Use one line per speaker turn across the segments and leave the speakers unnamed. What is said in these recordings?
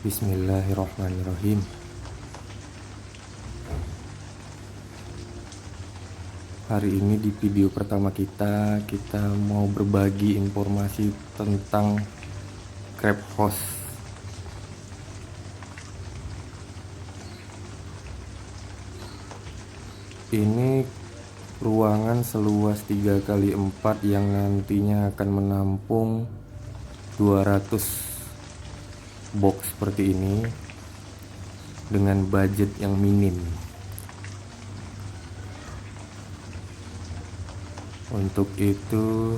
Bismillahirrahmanirrahim. Hari ini di video pertama kita mau berbagi informasi tentang Crab House. Ini ruangan seluas 3x4 yang nantinya akan menampung 200 box seperti ini dengan budget yang minim. Untuk itu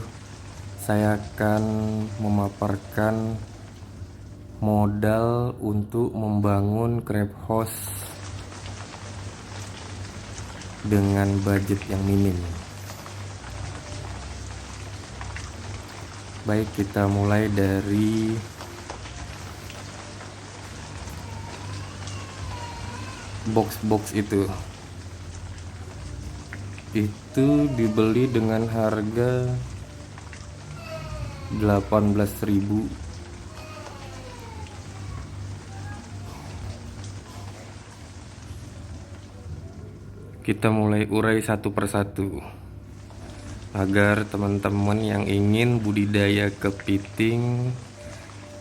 saya akan memaparkan modal untuk membangun Crab House dengan budget yang minim. Baik, kita mulai dari box-box itu dibeli dengan harga 18.000. Kita mulai urai satu persatu agar teman-teman yang ingin budidaya kepiting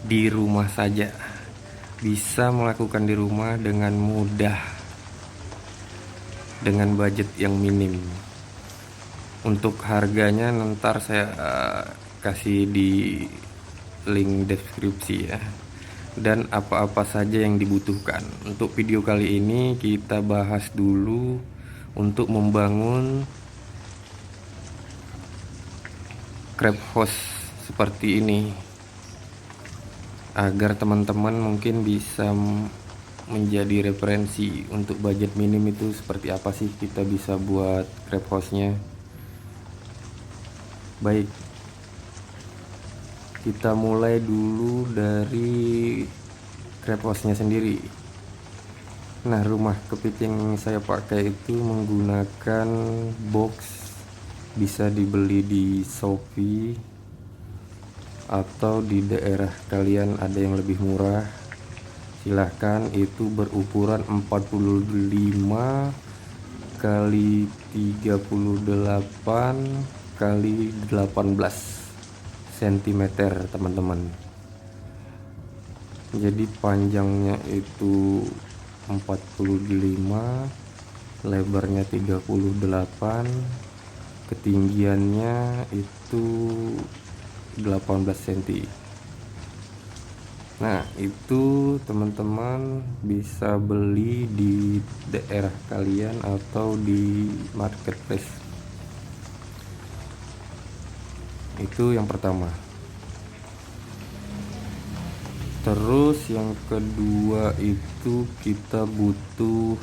di rumah saja bisa melakukan di rumah dengan mudah dengan budget yang minim. Untuk harganya ntar saya kasih di link deskripsi ya, dan apa-apa saja yang dibutuhkan. Untuk video kali ini kita bahas dulu untuk membangun Crab House seperti ini, agar teman-teman mungkin bisa menjadi referensi untuk budget minim itu seperti apa sih kita bisa buat Crab House-nya. Baik, kita mulai dulu dari Crab House-nya sendiri. Nah, rumah kepiting yang saya pakai itu menggunakan box, bisa dibeli di Shopee atau di daerah kalian ada yang lebih murah, silahkan. Itu berukuran 45 kali 38 kali 18 cm teman-teman. Jadi panjangnya itu 45, lebarnya 38, ketinggiannya itu 18 cm. Nah, itu teman-teman bisa beli di daerah kalian atau di marketplace. Itu yang pertama. Terus yang kedua itu kita butuh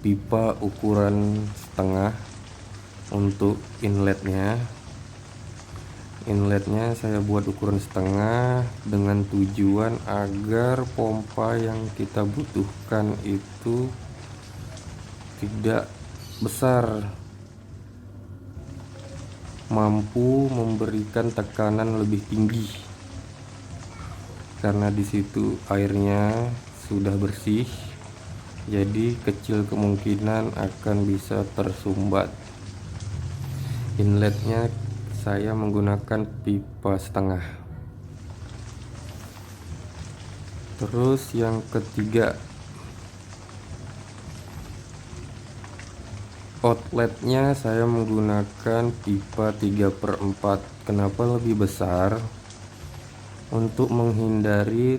pipa ukuran setengah untuk inletnya. Inletnya saya buat ukuran setengah dengan tujuan agar pompa yang kita butuhkan itu tidak besar, mampu memberikan tekanan lebih tinggi, karena di situ airnya sudah bersih, jadi kecil kemungkinan akan bisa tersumbat. Inletnya saya menggunakan pipa setengah. Terus yang ketiga, outletnya saya menggunakan pipa 3/4. Kenapa lebih besar? Untuk menghindari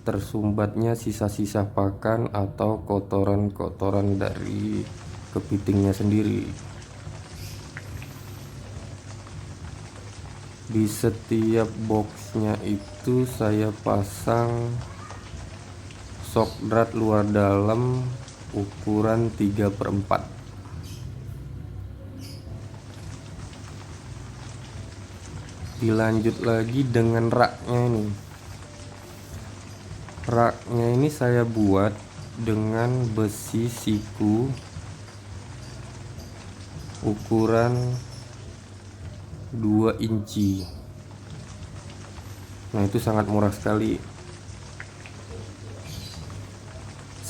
tersumbatnya sisa-sisa pakan atau kotoran-kotoran dari kepitingnya sendiri. Di setiap boxnya itu saya pasang shock drat luar dalam ukuran 3/4. Dilanjut lagi dengan raknya ini. Raknya ini saya buat dengan besi siku ukuran 2 inci. Nah, itu sangat murah sekali.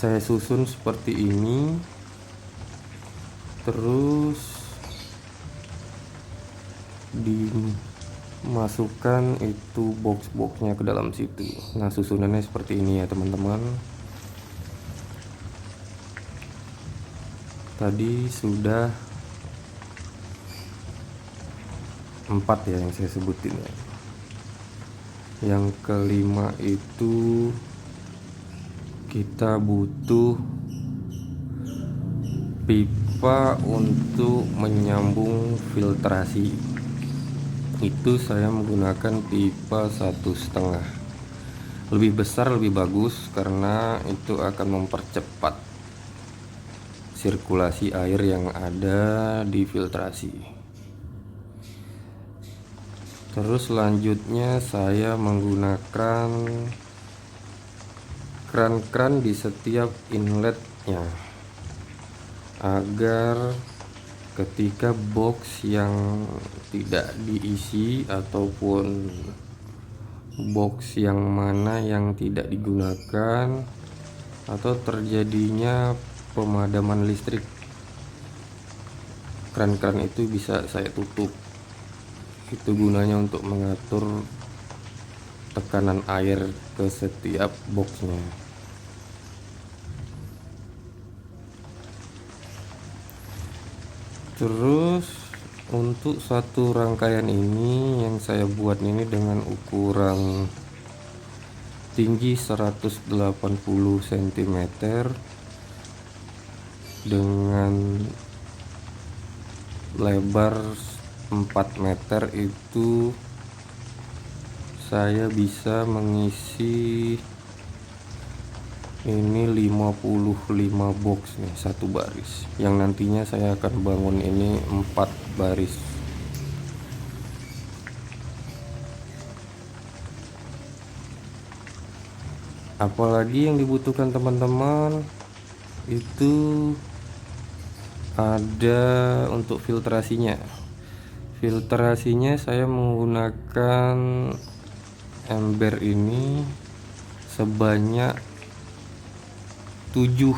saya susun seperti ini, terus dimasukkan itu box-boxnya ke dalam situ. Nah, susunannya seperti ini ya teman-teman. Tadi sudah 4 ya yang saya sebutin ya. Yang kelima itu kita butuh pipa untuk menyambung filtrasi. Itu saya menggunakan pipa 1,5. Lebih besar lebih bagus karena itu akan mempercepat sirkulasi air yang ada di filtrasi. Terus selanjutnya saya menggunakan kran-kran di setiap inletnya agar ketika box yang tidak diisi ataupun box yang mana yang tidak digunakan atau terjadinya pemadaman listrik, kran-kran itu bisa saya tutup. Itu gunanya untuk mengatur tekanan air ke setiap boxnya. Terus untuk satu rangkaian ini yang saya buat ini dengan ukuran tinggi 180 cm dengan lebar 4 meter, itu saya bisa mengisi ini 55 box nih, satu baris, yang nantinya saya akan bangun ini 4 baris. Apalagi yang dibutuhkan teman-teman itu ada untuk filtrasinya. Filtrasinya saya menggunakan ember ini sebanyak 7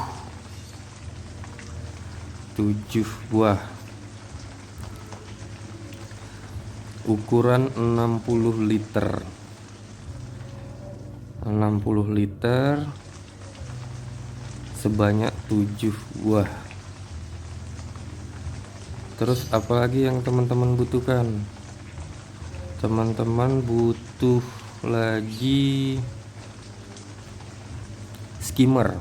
buah, ukuran 60 liter sebanyak 7 buah. Terus apalagi yang teman-teman butuhkan? Teman-teman butuh lagi skimmer.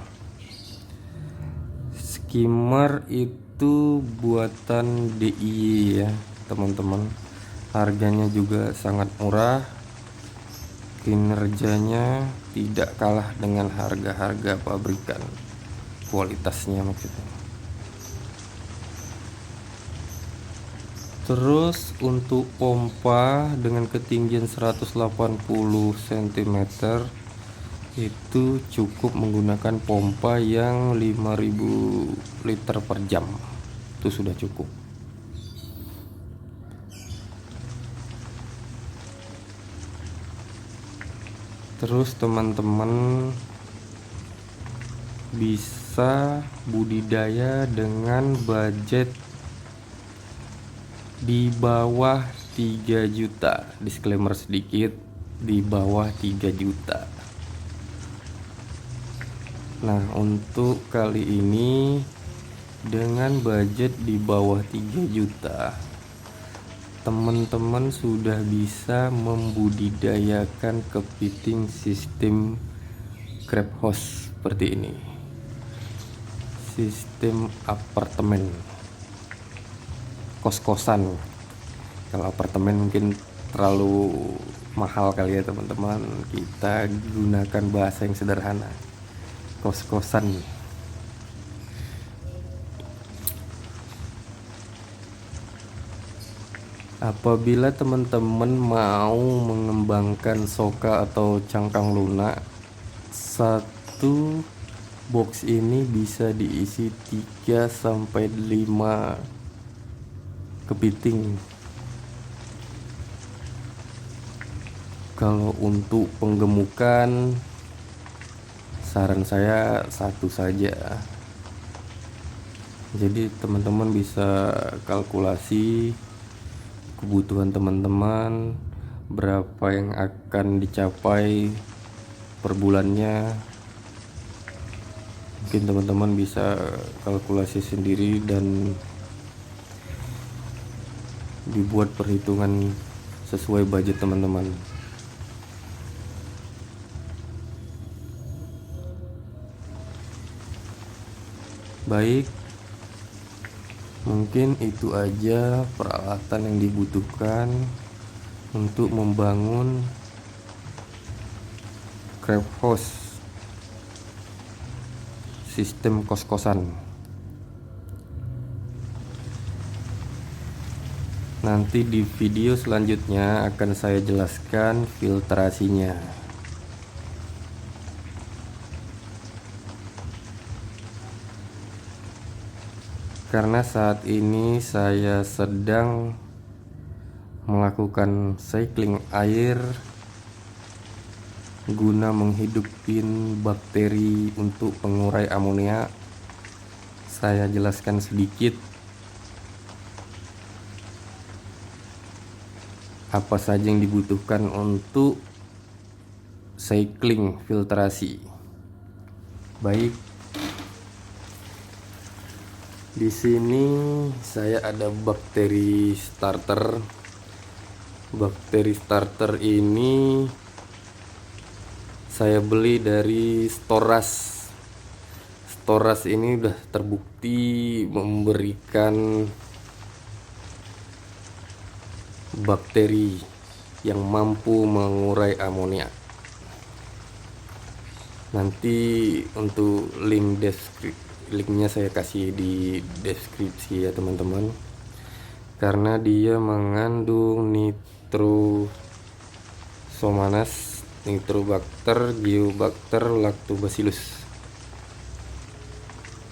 Skimmer itu buatan DIY ya teman-teman. Harganya juga sangat murah, kinerjanya tidak kalah dengan harga-harga pabrikan, kualitasnya maksudnya. Terus untuk pompa dengan ketinggian 180 cm itu cukup menggunakan pompa yang 5000 liter per jam. Itu sudah cukup. Terus teman-teman bisa budidaya dengan budget di bawah 3 juta. Disclaimer sedikit, di bawah 3 juta. Nah, untuk kali ini dengan budget di bawah 3 juta, teman-teman sudah bisa membudidayakan kepiting sistem crab house seperti ini. Sistem apartemen, kos-kosan. Kalau apartemen mungkin terlalu mahal kali ya teman-teman, kita gunakan bahasa yang sederhana, kos-kosan. Apabila teman-teman mau mengembangkan soka atau cangkang lunak, satu box ini bisa diisi 3-5 kepiting. Kalau untuk penggemukan saran saya satu saja. Jadi teman-teman bisa kalkulasi kebutuhan teman-teman, berapa yang akan dicapai per bulannya. Mungkin teman-teman bisa kalkulasi sendiri dan dibuat perhitungan sesuai budget teman-teman. Baik, mungkin itu aja peralatan yang dibutuhkan untuk membangun craft house sistem kos-kosan. Nanti di video selanjutnya akan saya jelaskan filtrasinya. Karena saat ini saya sedang melakukan cycling air guna menghidupin bakteri untuk pengurai amonia, saya jelaskan sedikit apa saja yang dibutuhkan untuk cycling filtrasi. Baik, di sini saya ada bakteri starter. Bakteri starter ini saya beli dari Storas. Storas ini udah terbukti memberikan bakteri yang mampu mengurai amonia. Nanti untuk linknya saya kasih di deskripsi ya teman-teman, karena dia mengandung Nitrosomonas, Nitrobacter, Geobacter, Lactobacillus.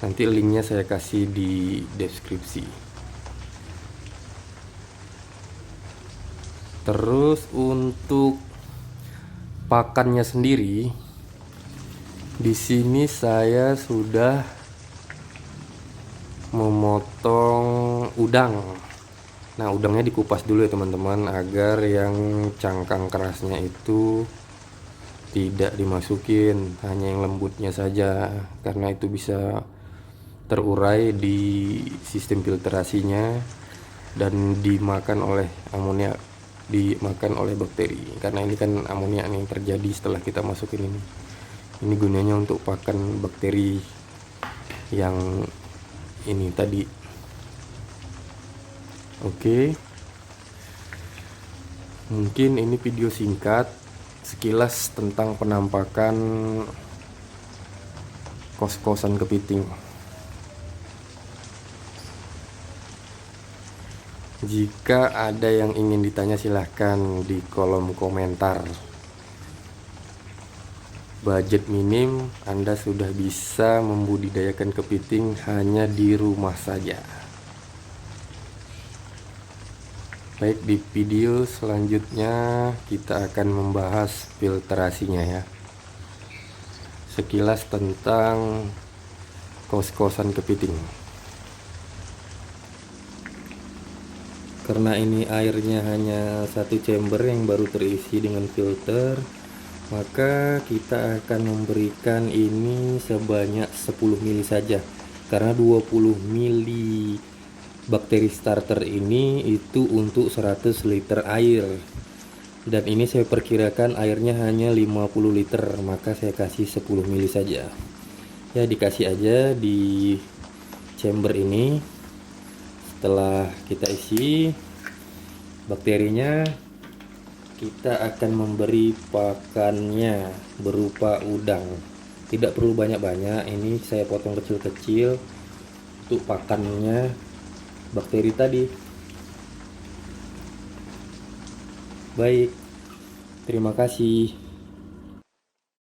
Nanti linknya saya kasih di deskripsi. Terus untuk pakannya sendiri, di sini saya sudah memotong udang. Nah, udangnya dikupas dulu ya teman-teman, agar yang cangkang kerasnya itu tidak dimasukin, hanya yang lembutnya saja, karena itu bisa terurai di sistem filtrasinya dan dimakan oleh amonia, dimakan oleh bakteri. Karena ini kan amonia nih terjadi setelah kita masukin ini. Ini gunanya untuk pakan bakteri yang ini tadi. Oke, mungkin ini video singkat sekilas tentang penampakan kos-kosan kepiting. Jika ada yang ingin ditanya silahkan di kolom komentar. Budget minim, Anda sudah bisa membudidayakan kepiting hanya di rumah saja. Baik, di video selanjutnya kita akan membahas filtrasinya ya. Sekilas tentang kos-kosan kepiting. Karena ini airnya hanya satu chamber yang baru terisi dengan filter, maka kita akan memberikan ini sebanyak 10 ml saja. Karena 20 ml bakteri starter ini itu untuk 100 liter air. Dan ini saya perkirakan airnya hanya 50 liter, maka saya kasih 10 ml saja. Ya, dikasih aja di chamber ini. Setelah kita isi bakterinya, kita akan memberi pakannya berupa udang. Tidak perlu banyak-banyak, ini saya potong kecil-kecil untuk pakannya bakteri tadi. Baik, terima kasih.